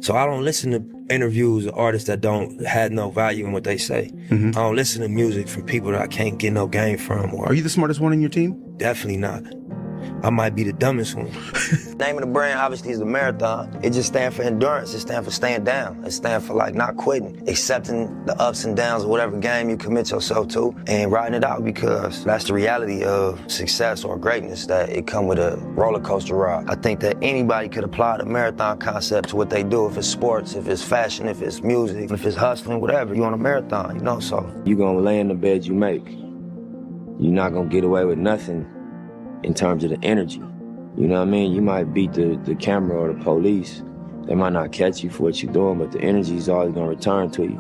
So I don't listen to interviews of artists that don't have no value in what they say. I don't listen to music from people that I can't get no game from. Are you the smartest one in your team? Definitely not. I might be the dumbest one. Name of the brand obviously is the marathon. It just stands for endurance. It stands for staying down. It stands for like not quitting, accepting the ups and downs of whatever game you commit yourself to and riding it out, because that's the reality of success or greatness, that it come with a roller coaster ride. I think that anybody could apply the marathon concept to what they do, if it's sports, if it's fashion, if it's music, if it's hustling, whatever. You on a marathon, you know, so. You gonna lay in the bed you make. You're not gonna get away with nothing in terms of the energy. You know what I mean? You might beat the camera or the police. They might not catch you for what you're doing, but the energy is always gonna return to you.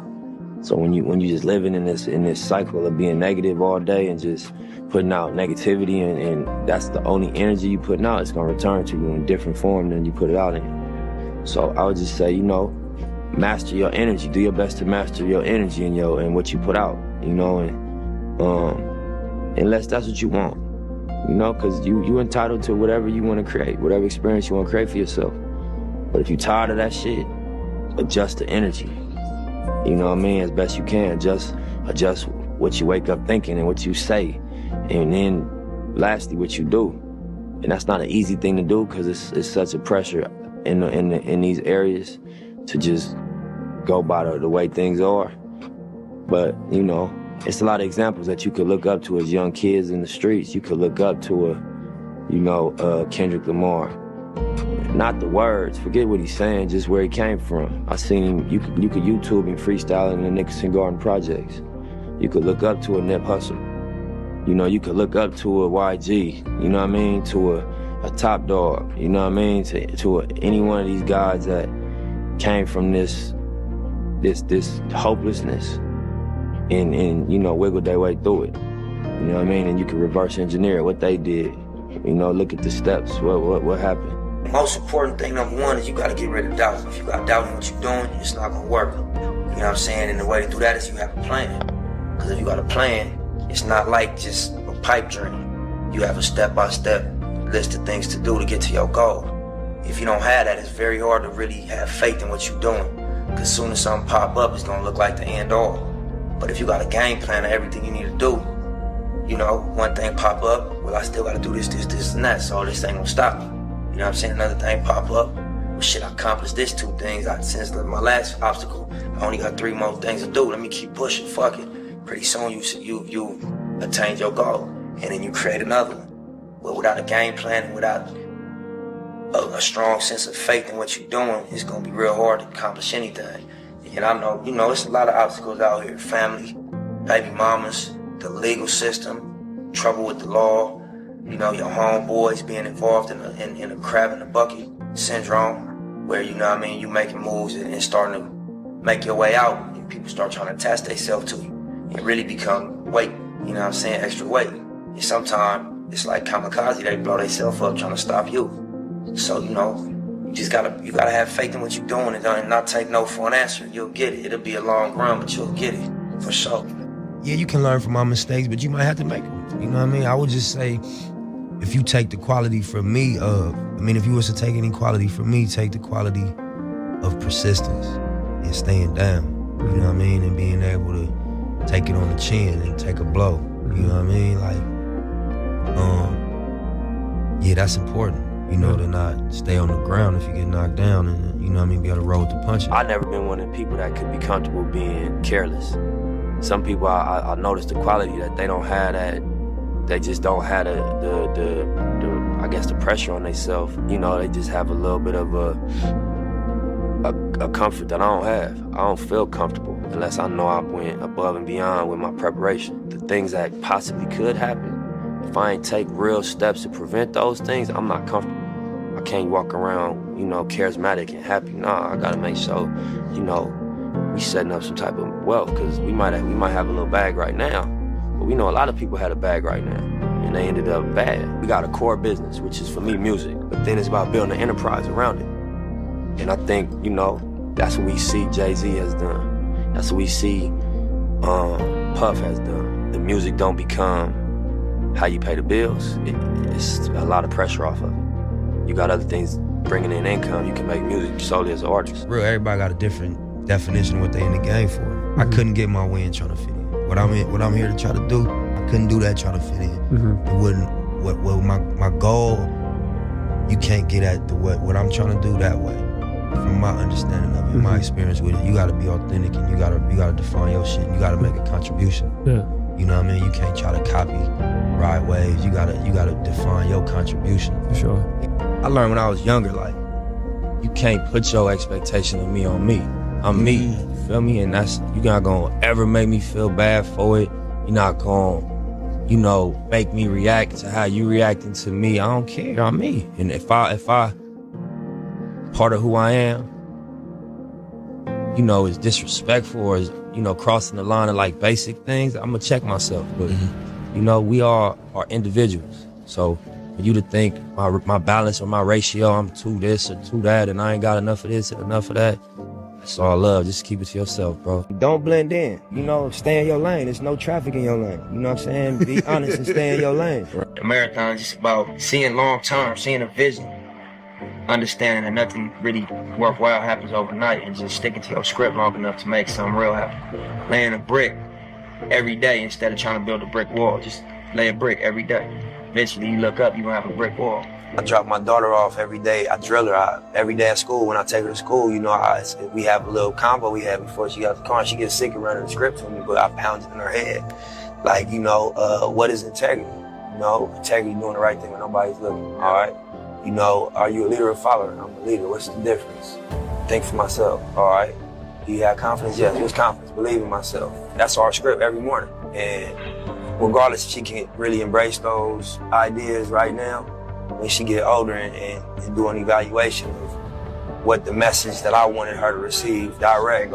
So when you just living in this cycle of being negative all day and just putting out negativity, and that's the only energy you putting out, it's gonna return to you in different form than you put it out in. So I would just say, you know, master your energy. Do your best to master your energy and what you put out, you know, and unless that's what you want. You know, because you entitled to whatever you want to create, whatever experience you want to create for yourself. But if you're tired of that shit, adjust the energy. You know what I mean? As best you can. Adjust what you wake up thinking and what you say. And then lastly, what you do. And that's not an easy thing to do, because it's such a pressure in these areas to just go by the way things are. But, you know, it's a lot of examples that you could look up to as young kids in the streets. You could look up to Kendrick Lamar. Not the words, forget what he's saying, just where he came from. I seen him, you could YouTube him freestyling in the Nicholson Garden Projects. You could look up to a Nip Hussle. You know, you could look up to a YG, you know what I mean, to a Top Dog, you know what I mean, to any one of these guys that came from this hopelessness. And you know, wiggle their way through it. You know what I mean? And you can reverse engineer what they did. You know, look at the steps, what happened. The most important thing, number one, is you gotta get rid of doubt. If you got doubt in what you're doing, it's not gonna work. You know what I'm saying? And the way to do that is you have a plan. Because if you got a plan, it's not like just a pipe dream. You have a step-by-step list of things to do to get to your goal. If you don't have that, it's very hard to really have faith in what you're doing. Because as soon as something pop up, it's gonna look like the end all. But if you got a game plan of everything you need to do, you know, one thing pop up, well, I still gotta do this, and that, so this ain't gonna stop me. You know what I'm saying? Another thing pop up, well, shit, I accomplished this 2 things. Since my last obstacle, I only got 3 more things to do. Let me keep pushing, fuck it. Pretty soon you attained your goal, and then you create another one. But without a game plan and without a strong sense of faith in what you're doing, it's gonna be real hard to accomplish anything. And I know, you know, there's a lot of obstacles out here. Family, baby mamas, the legal system, trouble with the law, you know, your homeboys being involved in a crab in the bucket syndrome, where, you know what I mean, you making moves and starting to make your way out, and people start trying to attach themselves to you and really become weight, you know what I'm saying, extra weight. And sometimes it's like kamikaze, they blow themselves up trying to stop you. So, you know, you gotta have faith in what you're doing and not take no for an answer. You'll get it. It'll be a long run, but you'll get it, for sure. Yeah, you can learn from my mistakes, but you might have to make them. You know what I mean? I would just say, if you take the quality from me, if you was to take any quality from me, take the quality of persistence and staying down. You know what I mean? And being able to take it on the chin and take a blow. You know what I mean? Like, yeah, that's important. You know, to not stay on the ground if you get knocked down and, you know what I mean, be able to roll with the punches. I've never been one of the people that could be comfortable being careless. Some people, I notice the quality that they don't have that, they just don't have I guess the pressure on themselves. You know, they just have a little bit of a comfort that I don't have. I don't feel comfortable unless I know I went above and beyond with my preparation. The things that possibly could happen, if I ain't take real steps to prevent those things, I'm not comfortable. I can't walk around, you know, charismatic and happy. Nah, I gotta make sure, you know, we setting up some type of wealth, because we might have a little bag right now, but we know a lot of people had a bag right now, and they ended up bad. We got a core business, which is, for me, music, but then it's about building an enterprise around it. And I think, you know, that's what we see Jay-Z has done. That's what we see Puff has done. The music don't become how you pay the bills. It's a lot of pressure off of it. You got other things bringing in income. You can make music solely as an artist. Real, everybody got a different definition of what they in the game for. I couldn't get my way in trying to fit in. What I'm here to try to do, I couldn't do that trying to fit in. It wouldn't. What my goal, you can't get at what I'm trying to do that way. From my understanding of it, my experience with it, you gotta be authentic and you gotta define your shit and you gotta make a contribution. Yeah. You know what I mean? You can't try to copy, ride waves. You gotta define your contribution. For sure. I learned when I was younger, like, You can't put your expectation of me on me. I'm me, you feel me? And you're not gonna ever make me feel bad for it. You're not gonna, make me react to how you reacting to me. I don't care, I'm me. And if I part of who I am, is disrespectful or is, crossing the line of like basic things, I'm gonna check myself. But, we all are individuals. So for you to think my balance or my ratio, I'm to this or to that, and I ain't got enough of this and enough of that, that's all love. Just keep it to yourself, bro. don't blend in. Stay in your lane. There's no traffic in your lane. You know what I'm saying? Be honest and stay in your lane. The marathon is just about seeing long term, seeing a vision, understanding that nothing really worthwhile happens overnight, and just sticking to your script long enough to make something real happen. Laying a brick every day instead of trying to build a brick wall. Just lay a brick every day. Eventually you look up, you're gonna have a brick wall. I drop my daughter off every day. I drill her every day at school. When I take her to school, we have a little combo we had before she got the car, and she gets sick of running the script to me, but I pound it in her head. Like, what is integrity? Integrity, doing the right thing when nobody's looking, all right? Are you a leader or a follower? I'm a leader. What's the difference? Think for myself, all right? Do you have confidence? Yes. What's confidence? Believe in myself. That's our script every morning. And regardless if she can really embrace those ideas right now, when she get older and do an evaluation of what the message that I wanted her to receive direct,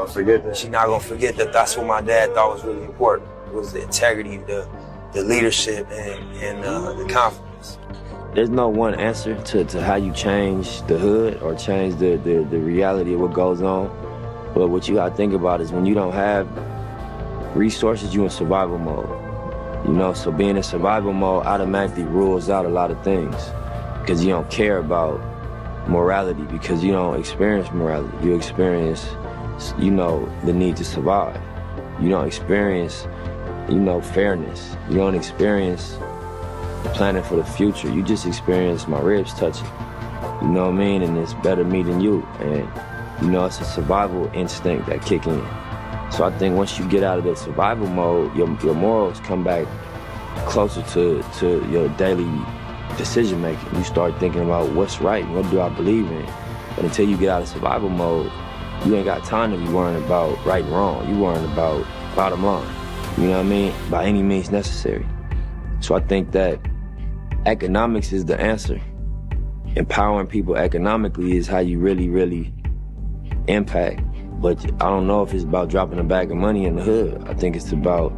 she's not gonna forget that that's what my dad thought was really important. It was the integrity, the leadership, and the confidence. There's no one answer to how you change the hood or change the reality of what goes on. But what you gotta think about is when you don't have resources, you in survival mode. So being in survival mode automatically rules out a lot of things because you don't care about morality, because you don't experience morality. You experience, the need to survive. You don't experience, fairness. You don't experience planning for the future. You just experience my ribs touching. You know what I mean? And it's better me than you. And, it's a survival instinct that kick in. So I think once you get out of the survival mode, your morals come back closer to your daily decision making. You start thinking about what's right, what do I believe in. But until you get out of survival mode, you ain't got time to be worrying about right and wrong. You worrying about bottom line. You know what I mean? By any means necessary. So I think that economics is the answer. Empowering people economically is how you really, really impact. But I don't know if it's about dropping a bag of money in the hood. I think it's about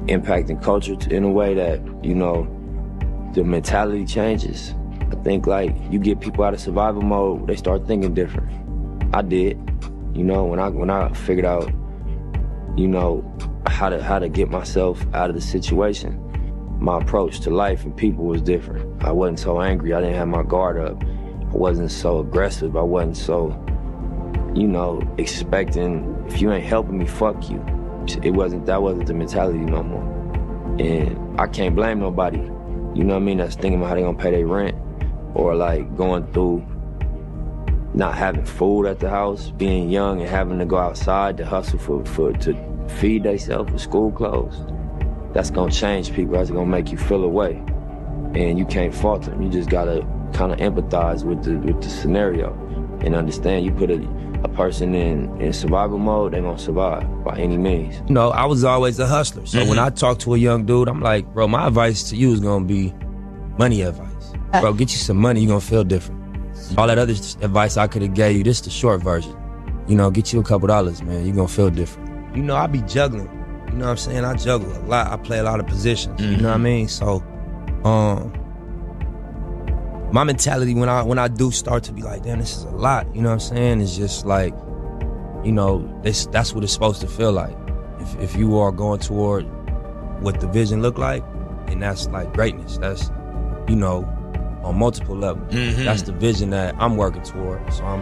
impacting culture in a way that, the mentality changes. I think you get people out of survival mode, they start thinking different. I did, when I figured out, how to get myself out of the situation. My approach to life and people was different. I wasn't so angry. I didn't have my guard up. I wasn't so aggressive. I wasn't so, expecting, if you ain't helping me, fuck you. That wasn't the mentality no more. And I can't blame nobody, that's thinking about how they gonna pay their rent or going through not having food at the house, being young and having to go outside to hustle to feed themselves with school clothes. That's gonna change people. That's gonna make you feel a way. And you can't fault them. You just gotta kind of empathize with the scenario and understand you put a person in survival mode, they're gonna survive by any means. I was always a hustler. So when I talk to a young dude, I'm like, bro, my advice to you is gonna be money advice. Bro, get you some money, you're gonna feel different. All that other advice I could have gave you, this is the short version. Get you a couple dollars, man, you're gonna feel different. I be juggling. You know what I'm saying? I juggle a lot. I play a lot of positions. You know what I mean? So, my mentality when I do start to be like, damn, this is a lot. You know what I'm saying? It's just like, that's what it's supposed to feel like. If you are going toward what the vision look like, and that's like greatness. That's, on multiple levels. That's the vision that I'm working toward. So I'm